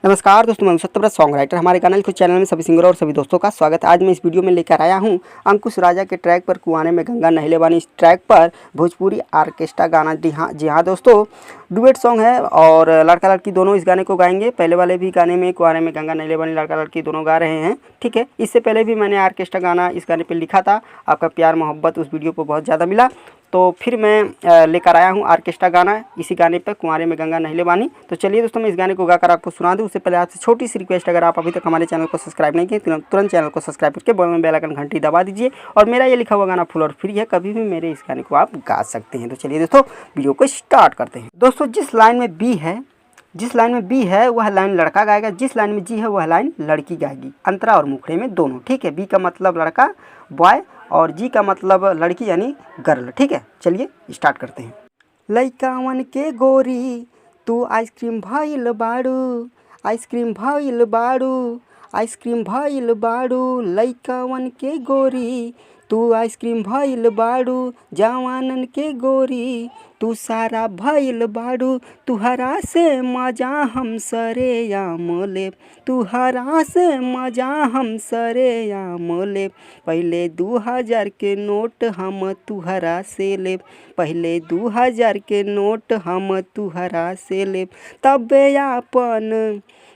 नमस्कार दोस्तों, मैं सत्यव्रत सॉन्ग राइटर। हमारे गाना लिखो चैनल में सभी सिंगरों और सभी दोस्तों का स्वागत है। आज मैं इस वीडियो में लेकर आया हूं अंकुश राजा के ट्रैक पर कुआने में गंगा नहिले बानी। इस ट्रैक पर भोजपुरी आर्केस्ट्रा गाना जी हाँ दोस्तों, डुएट सॉन्ग है और लड़का लड़की दोनों इस गाने को गाएंगे। पहले वाले भी गाने में कुआने में गंगा नहिले बानी लड़का लड़की दोनों गा रहे हैं, ठीक है। इससे पहले भी मैंने आर्केस्ट्रा गाना इस गाने पर लिखा था। आपका प्यार मोहब्बत उस वीडियो पर बहुत ज़्यादा मिला, तो फिर मैं लेकर आया हूँ आर्केस्ट्रा गाना इसी गाने पर कुंवारे में गंगा नहिले बानी। तो चलिए दोस्तों, मैं इस गाने को गाकर आपको सुना दूँ। उससे पहले आपसे छोटी सी रिक्वेस्ट, अगर आप अभी तक हमारे चैनल को सब्सक्राइब नहीं किए तुरंत चैनल को सब्सक्राइब करके बगल में बेल आइकन घंटी दबा दीजिए। और मेरा ये लिखा हुआ गाना फुल और फ्री है, कभी भी मेरे इस गाने को आप गा सकते हैं। तो चलिए दोस्तों, वीडियो को स्टार्ट करते हैं। दोस्तों, जिस लाइन में बी है वह लाइन लड़का गाएगा, जिस लाइन में जी है वह लाइन लड़की गाएगी। अंतरा और मुखड़े में दोनों, ठीक है। बी का मतलब लड़का बॉय और जी का मतलब लड़की यानी गर्ल, ठीक है। चलिए स्टार्ट करते हैं। लइकावन के गोरी तू आइसक्रीम भइल बाड़ू, आइसक्रीम भइल बाड़ू, आइसक्रीम भइल बाड़ू। लइकावन के गोरी तू आइसक्रीम भइल बाड़ू, जवानन के गोरी तू सारा भइल बाड़ू। तुहरा से मजा हम सरेआम लेब, तुहरा से मजा हम सरेआम लेब। पहले 2000 के नोट हम तुहरा से लेब, पहले 2000 के नोट हम तुहरा से लेब।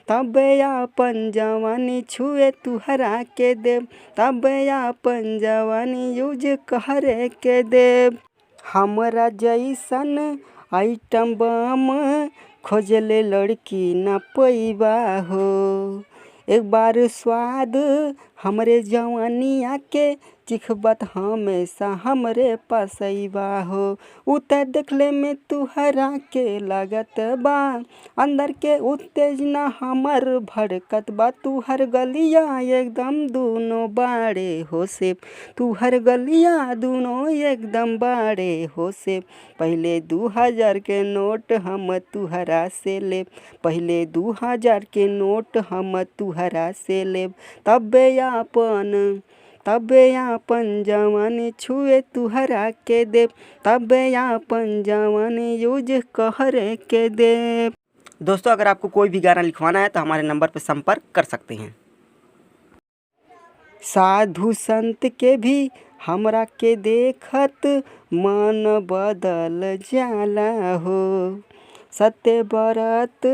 तबे आपन जवानी छुए तुहरा के देब, तबे आपन जवानी यूज करे के देब। हमरा जैसन आइटम बम खोजले लड़की न पैबा हो, एक बार स्वाद हमरे जवानिया के चिखबत हमेशा हमरे पसैबा हो। उतर देखले में तुहरा के लागत बा, अंदर के उत्तेजना हमर भड़कत बा। तुहर गलिया एकदम दोनों बाड़े हो से, तुहर गलिया दोनों एकदम बाड़े हो से। पहले 2000 के नोट हम तुहरा से लेब, पहले 2000 के नोट हम तुहरा से लेब। तबे आपन जवानी छुए तुहरा के देब, तबे आपन जवानी यूज करे के देब। दोस्तों, अगर आपको कोई भी गाना लिखवाना है तो हमारे नंबर पर संपर्क कर सकते हैं। साधु संत के भी हमरा के देखत मन बदल जाला हो। सत्य व्रत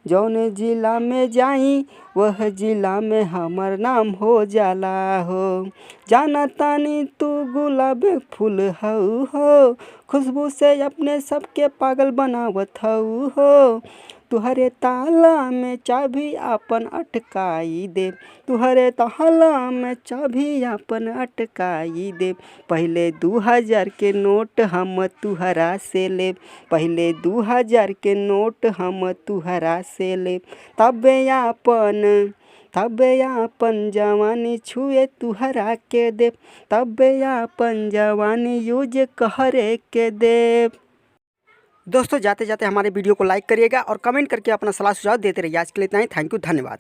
जौन जिला में जाई वह जिला में हमर नाम हो जाला हो। जाना तानी तू गुलाब फूल हऊ हो, खुशबू से अपने सबके पागल बनावत हऊ हो। तुहरे ताला में चाबी आपन अटकाई दे, तुहरे ताला में चाबी आपन अटकाई दे। पहले 2000 के नोट हम तुहरा से लेब, पहले 2000 के नोट हम तुहरा से लेब। तबे आपन जवानी छुए तुहरा के देब, तबे आपन जवानी यूज करे के देब। दोस्तों, जाते जाते हमारे वीडियो को लाइक करिएगा और कमेंट करके अपना सलाह सुझाव देते रहिए। आज के लिए इतना ही। थैंक यू, धन्यवाद।